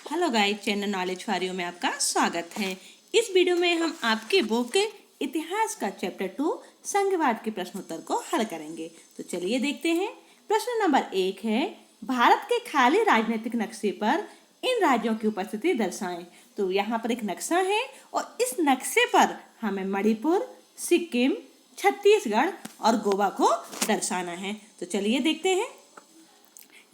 Hello guys, channel knowledge for you में आपका स्वागत है। इस वीडियो में हम आपकी बुक इतिहास का चैप्टर 2 संघवाद के प्रश्नोत्तर को हल करेंगे। तो चलिए देखते हैं। प्रश्न नंबर 1 है, भारत के खाली राजनीतिक नक्शे पर इन राज्यों की उपस्थिति दर्शाएं। तो यहाँ पर एक नक्शा है और इस नक्शे पर हमें मणिपुर, सिक्किम, छत्तीसगढ़ और गोवा को दर्शाना है। तो चलिए देखते हैं।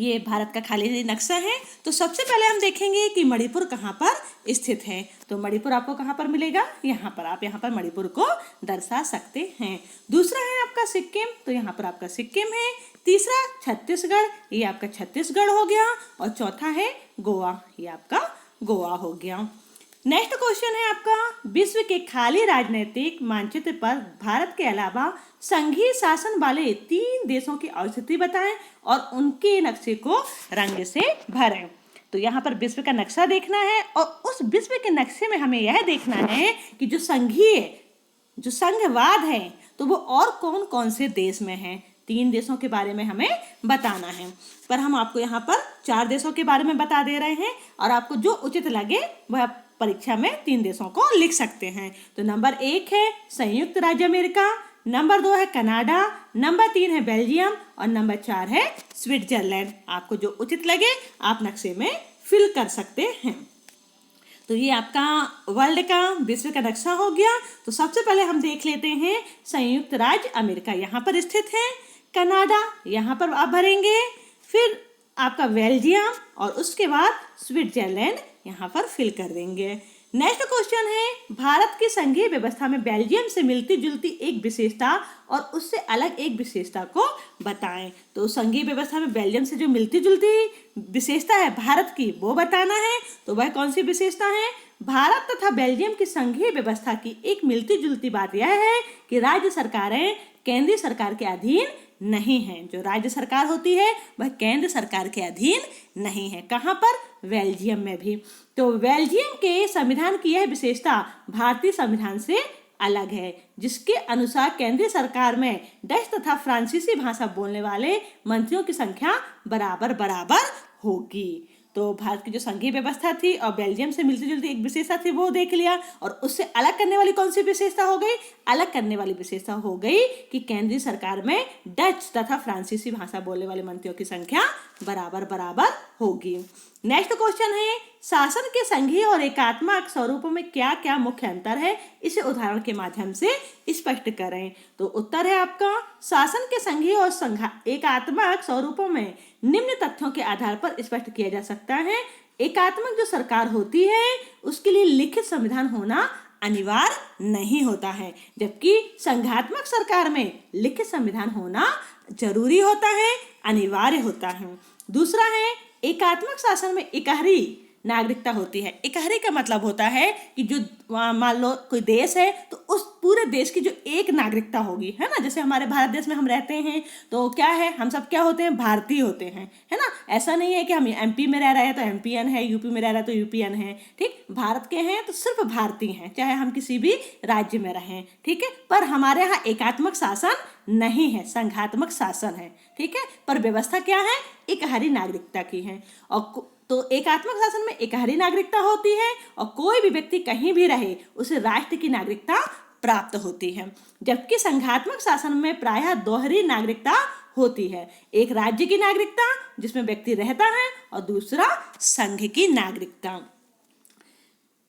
ये भारत का खाली नक्शा है। तो सबसे पहले हम देखेंगे कि मणिपुर कहाँ पर स्थित है। तो मणिपुर आपको कहाँ पर मिलेगा? यहाँ पर। आप यहाँ पर मणिपुर को दर्शा सकते हैं। दूसरा है आपका सिक्किम, तो यहाँ पर आपका सिक्किम है। तीसरा छत्तीसगढ़, ये आपका छत्तीसगढ़ हो गया। और चौथा है गोवा, ये आपका गोवा हो गया। नेक्स्ट क्वेश्चन है आपका, विश्व के खाली राजनीतिक मानचित्र पर भारत के अलावा संघीय शासन वाले 3 देशों की अवस्थिति बताएं और उनके नक्शे को रंग से भरें। तो यहाँ पर विश्व का नक्शा देखना है और उस विश्व के नक्शे में हमें यह देखना है कि जो संघवाद है तो वो और कौन कौन से देश में है। 3 देशों के बारे में हमें बताना है, पर हम आपको यहाँ पर 4 देशों के बारे में बता दे रहे हैं और आपको जो उचित लगे वह परीक्षा में 3 देशों को लिख सकते हैं। तो नंबर 1 है संयुक्त राज्य अमेरिका, नंबर 2 है कनाडा, नंबर 3 है बेल्जियम और नंबर 4 है स्विट्जरलैंड। आपको जो उचित लगे आप नक्शे में फिल कर सकते हैं। तो ये आपका वर्ल्ड का विश्व का नक्शा हो गया। तो सबसे पहले हम देख लेते हैं संयुक्त राज्य अमेरिका यहाँ पर स्थित है, कनाडा यहाँ पर आप भरेंगे, फिर आपका बेल्जियम और उसके बाद स्विट्जरलैंड यहाँ पर फिल कर देंगे। नेक्स्ट क्वेश्चन है, भारत की संघीय व्यवस्था में बेल्जियम से मिलती जुलती एक विशेषता और उससे अलग एक विशेषता को बताएं। तो संघीय व्यवस्था में बेल्जियम से जो मिलती जुलती विशेषता है भारत की, वो बताना है। तो वह कौन सी विशेषता है? भारत तथा बेल्जियम की संघीय व्यवस्था की एक मिलती जुलती बात यह है कि राज्य सरकारें केंद्रीय सरकार के अधीन नहीं है। जो राज्य सरकार होती है वह केंद्र सरकार के अधीन नहीं है। कहाँ पर? बेल्जियम में भी। तो बेल्जियम के संविधान की यह विशेषता भारतीय संविधान से अलग है, जिसके अनुसार केंद्रीय सरकार में डच तथा फ्रांसीसी भाषा बोलने वाले मंत्रियों की संख्या बराबर बराबर होगी। तो भारत की जो संघीय व्यवस्था थी और बेल्जियम से मिलती जुलती एक विशेषता थी वो देख लिया। और उससे अलग करने वाली कौन सी विशेषता हो गई? अलग करने वाली विशेषता हो गई कि केंद्रीय सरकार में डच तथा फ्रांसीसी भाषा बोलने वाले मंत्रियों की संख्या बराबर बराबर होगी। नेक्स्ट क्वेश्चन है, शासन के संघीय और एकात्मक स्वरूपों में क्या क्या मुख्य अंतर है, इसे उदाहरण के माध्यम से स्पष्ट करें। तो उत्तर है आपका, शासन के संघीय और एकात्मक स्वरूपों में निम्न तथ्यों के आधार पर स्पष्ट किया जा सकता है। एकात्मक जो सरकार होती है उसके लिए लिखित संविधान होना अनिवार्य नहीं होता है, जबकि संघात्मक सरकार में लिखित संविधान होना जरूरी होता है, अनिवार्य होता है। दूसरा है, एकात्मक शासन में इकहरी नागरिकता होती है। इकहरी का मतलब होता है कि जो मान लो कोई देश है तो उस पूरे देश की जो एक नागरिकता होगी, है ना। जैसे हमारे भारत देश में हम रहते हैं तो क्या है, हम सब क्या होते हैं? भारतीय होते हैं, है ना। ऐसा नहीं है कि हम एमपी में रह रहे हैं तो एमपीएन है, यूपी में रह रहे हैं तो यूपीएन है। ठीक, भारत के हैं तो सिर्फ भारतीय हैं, चाहे हम किसी भी राज्य में रहें। ठीक है, पर हमारे यहाँ एकात्मक शासन नहीं है, संघात्मक शासन है। ठीक है, पर व्यवस्था क्या है? इकहरी नागरिकता की है। और तो एकात्मक शासन में इकहरी नागरिकता होती है और कोई भी व्यक्ति कहीं भी रहे उसे राष्ट्र की नागरिकता प्राप्त होती है, जबकि संघात्मक शासन में प्रायः दोहरी नागरिकता होती है। एक राज्य की नागरिकता जिसमें व्यक्ति रहता है और दूसरा संघ की नागरिकता।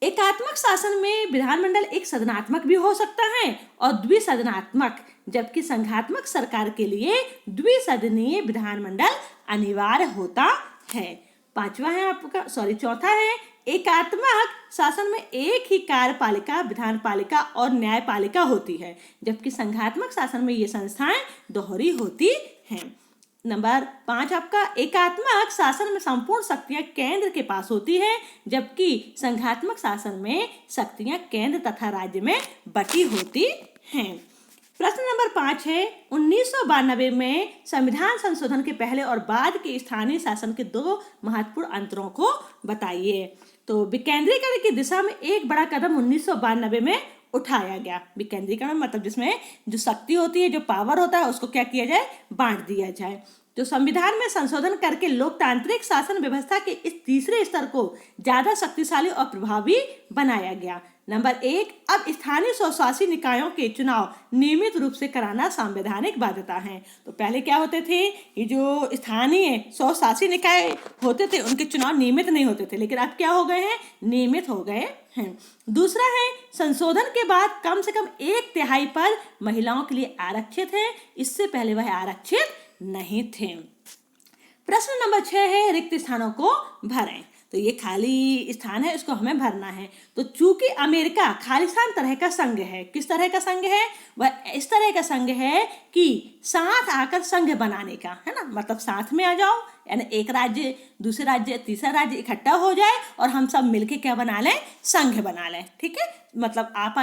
एकात्मक शासन में विधानमंडल एक सदनात्मक भी हो सकता है और द्विसदनात्मक, जबकि संघात्मक सरकार के लिए द्विसदनीय विधानमंडल अनिवार्य होता है। चौथा है, एकात्मक शासन में एक ही कार्यपालिका, विधानपालिका और न्यायपालिका होती है, जबकि संघात्मक शासन में ये संस्थाएं दोहरी होती हैं। नंबर 5 आपका, एकात्मक शासन में संपूर्ण शक्तियां केंद्र के पास होती है, जबकि संघात्मक शासन में शक्तियां केंद्र तथा राज्य में बटी होती हैं। प्रश्न नंबर 5 है, 1992 में संविधान संशोधन के पहले और बाद के स्थानीय शासन के 2 महत्वपूर्ण अंतरों को बताइए। तो विकेंद्रीकरण की दिशा में एक बड़ा कदम 1992 में उठाया गया। विकेंद्रीकरण मतलब जिसमें जो शक्ति होती है, जो पावर होता है, उसको क्या किया जाए? बांट दिया जाए। जो संविधान में संशोधन करके लोकतांत्रिक शासन व्यवस्था के इस तीसरे स्तर को ज्यादा शक्तिशाली और प्रभावी बनाया गया। नंबर 1, अब स्थानीय स्वशासी निकायों के चुनाव नियमित रूप से कराना संवैधानिक बाध्यता है। तो पहले क्या होते थे, ये जो स्थानीय स्वशासी निकाय होते थे उनके चुनाव नियमित नहीं होते थे, लेकिन अब क्या हो गए हैं, नियमित हो गए हैं। दूसरा है, संशोधन के बाद कम से कम 1/3 पर महिलाओं के लिए आरक्षित है, इससे पहले वह आरक्षित नहीं थे। प्रश्न नंबर 6 है, रिक्त स्थानों को भरें। तो ये खाली स्थान है, इसको हमें भरना है। तो चूंकि अमेरिका खालिस्तान तरह का संघ है, किस तरह का संघ है, वह इस तरह का संघ है कि साथ आकर संघ बनाने का है ना, मतलब साथ में आ जाओ, यानी एक राज्य दूसरे राज्य तीसरा राज्य इकट्ठा हो जाए और हम सब मिलके क्या बना लें, संघ बना लें। ठीक है, मतलब आप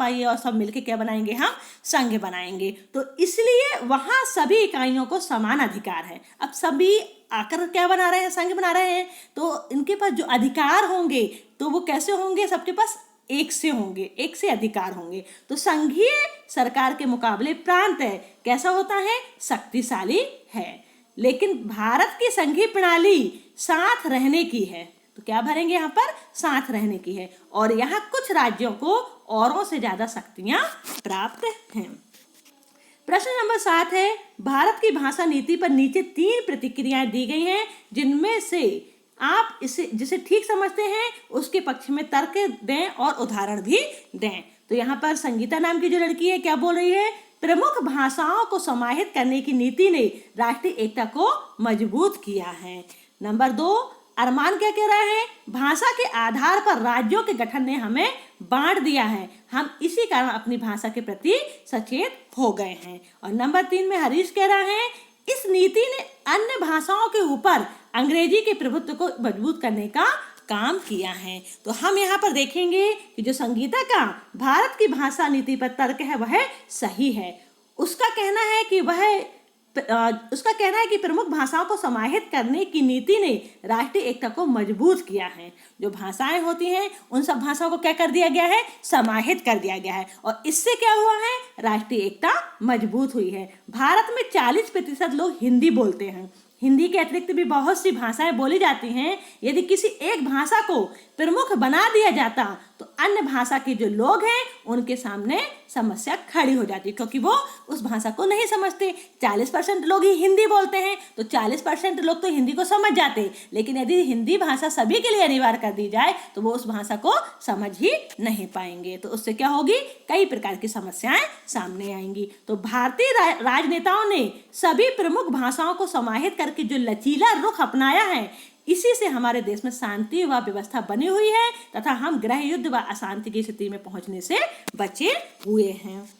आइए और सब मिलके क्या बनाएंगे, हम संघ बनाएंगे। तो इसलिए वहां सभी इकाइयों को समान अधिकार है। अब सभी आकर क्या बना रहे हैं, संघ बना रहे हैं, तो इनके पास जो अधिकार होंगे तो वो कैसे होंगे, सबके पास एक से होंगे, एक से अधिकार होंगे। तो संघीय सरकार के मुकाबले प्रांत कैसा होता है, शक्तिशाली है। लेकिन भारत की संघीय प्रणाली साथ रहने की है, तो क्या भरेंगे यहाँ पर, साथ रहने की है, और यहाँ कुछ राज्यों को औरों से ज्यादा शक्तियां प्राप्त हैं। प्रश्न नंबर 7 है, भारत की भाषा नीति पर नीचे 3 प्रतिक्रियाएं दी गई हैं, जिनमें से आप इसे जिसे ठीक समझते हैं उसके पक्ष में तर्क दें और उदाहरण भी दें। तो यहाँ पर संगीता नाम की जो लड़की है क्या बोल रही है, प्रमुख भाषाओं को समाहित करने की नीति ने राष्ट्रीय एकता को मजबूत किया है। नंबर 2, अरमान क्या कह रहा है, भाषा के आधार पर राज्यों के गठन ने हमें बांट दिया है, हम इसी कारण अपनी भाषा के प्रति सचेत हो गए हैं। और नंबर 3 में हरीश कह रहा है, इस नीति ने अन्य भाषाओं के ऊपर अंग्रेजी के प्रभुत्व को मजबूत करने का काम किया है। तो हम यहाँ पर देखेंगे कि जो संगीता का भारत की भाषा नीति पर तर्क है वह सही है। उसका कहना है कि प्रमुख भाषाओं को समाहित करने की नीति ने राष्ट्रीय एकता को मजबूत किया है। जो भाषाएं होती हैं उन सब भाषाओं को क्या कर दिया गया है, समाहित कर दिया गया है, और इससे क्या हुआ है, राष्ट्रीय एकता मजबूत हुई है। भारत में 40% लोग हिंदी बोलते हैं। हिंदी के अतिरिक्त भी बहुत सी भाषाएं बोली जाती हैं। यदि किसी एक भाषा को प्रमुख बना दिया जाता तो अन्य भाषा के जो लोग हैं उनके सामने समस्या खड़ी हो जाती, क्योंकि वो उस भाषा को नहीं समझते। 40% लोग ही हिंदी बोलते हैं तो 40% लोग तो हिंदी को समझ जाते, लेकिन यदि हिंदी भाषा सभी के लिए अनिवार्य कर दी जाए तो वो उस भाषा को समझ ही नहीं पाएंगे। तो उससे क्या होगी, कई प्रकार की समस्याएं सामने आएंगी। तो भारतीय राजनेताओं ने सभी प्रमुख भाषाओं को समाहित करके जो लचीला रुख अपनाया है, इसी से हमारे देश में शांति व व्यवस्था बनी हुई है तथा हम गृह युद्ध व अशांति की स्थिति में पहुंचने से बचे हुए हैं।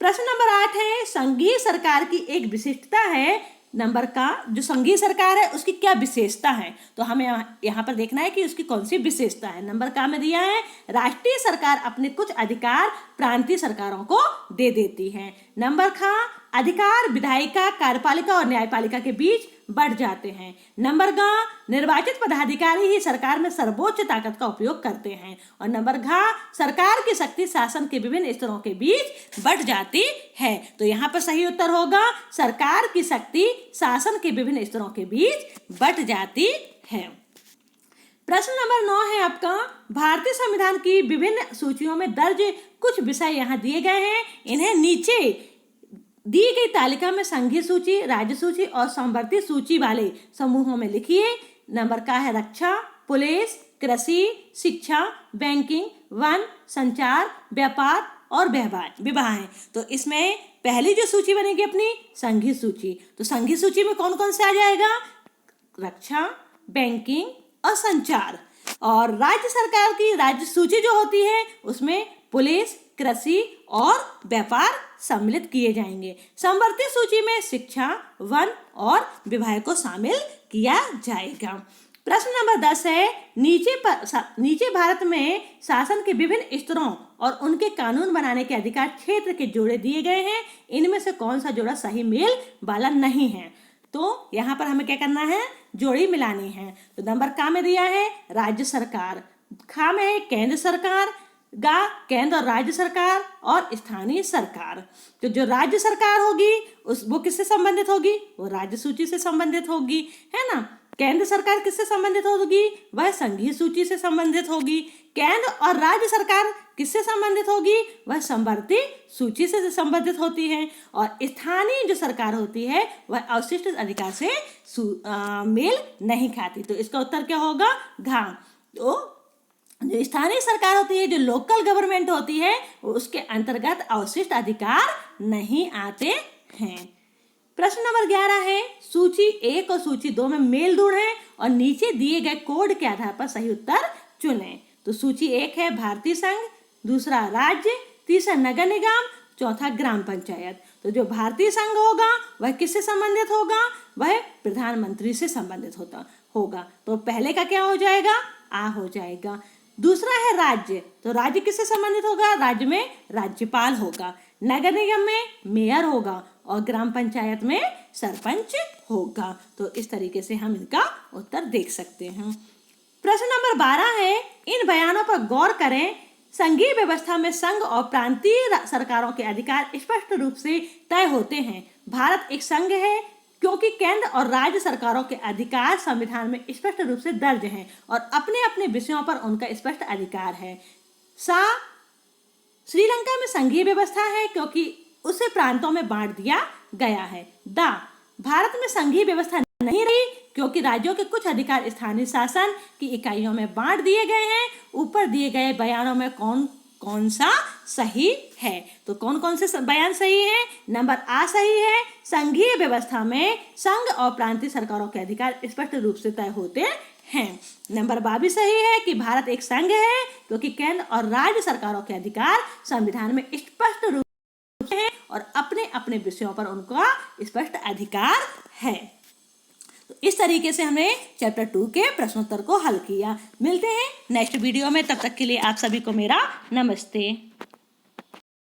प्रश्न नंबर 8 है, संघीय सरकार की एक विशिष्टता है। नंबर का जो संघीय सरकार है उसकी क्या विशेषता है, तो हमें यहाँ पर देखना है कि उसकी कौन सी विशेषता है। नंबर का में दिया है, राष्ट्रीय सरकार अपने कुछ अधिकार प्रांतीय सरकारों को दे देती है। नंबर खा, अधिकार विधायिका, कार्यपालिका और न्यायपालिका के बीच बढ़ जाते हैं। नंबर गा, निर्वाचित पदाधिकारी ही सरकार में सर्वोच्च ताकत का उपयोग करते हैं। और नंबर घा, सरकार की शक्ति शासन के विभिन्न स्तरों के बीच बढ़ जाती है। तो यहाँ पर सही उत्तर होगा, सरकार की शक्ति शासन के विभिन्न स्तरों के बीच बढ़ जाती है। प्रश्न नंबर 9 है आपका, भारतीय संविधान की विभिन्न सूचियों में दर्ज कुछ विषय यहाँ दिए गए हैं, इन्हें नीचे दी गई तालिका में संघीय सूची, राज्य सूची और संवर्ती सूची वाले समूहों में लिखिए। नंबर का है रक्षा, पुलिस, कृषि, शिक्षा, बैंकिंग, वन, संचार, व्यापार और विवाह है। तो इसमें पहली जो सूची बनेगी अपनी संघीय सूची, तो संघीय सूची में कौन कौन से आ जाएगा, रक्षा, बैंकिंग और संचार। और राज्य सरकार की राज्य सूची जो होती है उसमें पुलिस, कृषि और व्यापार सम्मिलित किए जाएंगे। संवर्ती सूची में शिक्षा, वन और विवाह को शामिल किया जाएगा। प्रश्न नंबर 10 है, नीचे भारत में शासन के विभिन्न स्तरों और उनके कानून बनाने के अधिकार क्षेत्र के जोड़े दिए गए हैं, इनमें से कौन सा जोड़ा सही मेल वाला नहीं है। तो यहाँ पर हमें क्या करना है, जोड़ी मिलानी है। तो नंबर का में दिया है राज्य सरकार, खा में है केंद्र सरकार, गा केंद्र और राज्य सरकार और स्थानीय सरकार। तो जो राज्य सरकार होगी वो किससे संबंधित होगी? वो राज्य सूची से संबंधित होगी, है ना। केंद्र सरकार किससे संबंधित होगी? वह संघीय सूची से संबंधित होगी। केंद्र और राज्य सरकार किससे संबंधित होगी? वह समवर्ती सूची से संबंधित होती है। और स्थानीय जो सरकार होती है वह अवशिष्ट अधिकार से मेल नहीं खाती। तो इसका उत्तर क्या होगा? घ। तो जो स्थानीय सरकार होती है, जो लोकल गवर्नमेंट होती है, उसके अंतर्गत अवशिष्ट अधिकार नहीं आते हैं। प्रश्न नंबर 11 है, सूची 1 और सूची 2 में मेल ढूंढें और नीचे दिए गए कोड के आधार पर सही उत्तर चुनें। तो सूची 1 है भारतीय संघ, दूसरा राज्य, तीसरा नगर निगम, चौथा ग्राम पंचायत। तो जो भारतीय संघ होगा वह किससे संबंधित होगा? वह प्रधानमंत्री से संबंधित होगा। तो पहले का क्या हो जाएगा? आ हो जाएगा। दूसरा है राज्य, तो राज्य किससे संबंधित होगा? राज्य में राज्यपाल होगा। नगर निगम में मेयर होगा और ग्राम पंचायत में सरपंच होगा। तो इस तरीके से हम इनका उत्तर देख सकते हैं। प्रश्न नंबर 12 है, इन बयानों पर गौर करें। संघीय व्यवस्था में संघ और प्रांतीय सरकारों के अधिकार स्पष्ट रूप से तय होते हैं। भारत एक संघ है क्योंकि केंद्र और राज्य सरकारों के अधिकार संविधान में स्पष्ट रूप से दर्ज हैं और अपने अपने विषयों पर उनका स्पष्ट अधिकार है। सा, श्रीलंका में संघीय व्यवस्था है क्योंकि उसे प्रांतों में बांट दिया गया है। दा, भारत में संघीय व्यवस्था नहीं रही क्योंकि राज्यों के कुछ अधिकार स्थानीय शासन की इकाइयों में बांट दिए गए हैं। ऊपर दिए गए बयानों में कौन कौन सा सही है? तो कौन कौन से बयान सही हैं? नंबर आ सही है, संघीय व्यवस्था में संघ और प्रांतीय सरकारों के अधिकार स्पष्ट रूप से तय होते हैं। नंबर बा भी सही है कि भारत एक संघ है क्योंकि केंद्र और राज्य सरकारों के अधिकार संविधान में स्पष्ट रूप से हैं और अपने अपने विषयों पर उनका स्पष्ट अधिकार है। तो इस तरीके से हमने चैप्टर 2 के प्रश्नोत्तर को हल किया। मिलते हैं नेक्स्ट वीडियो में, तब तक के लिए आप सभी को मेरा नमस्ते।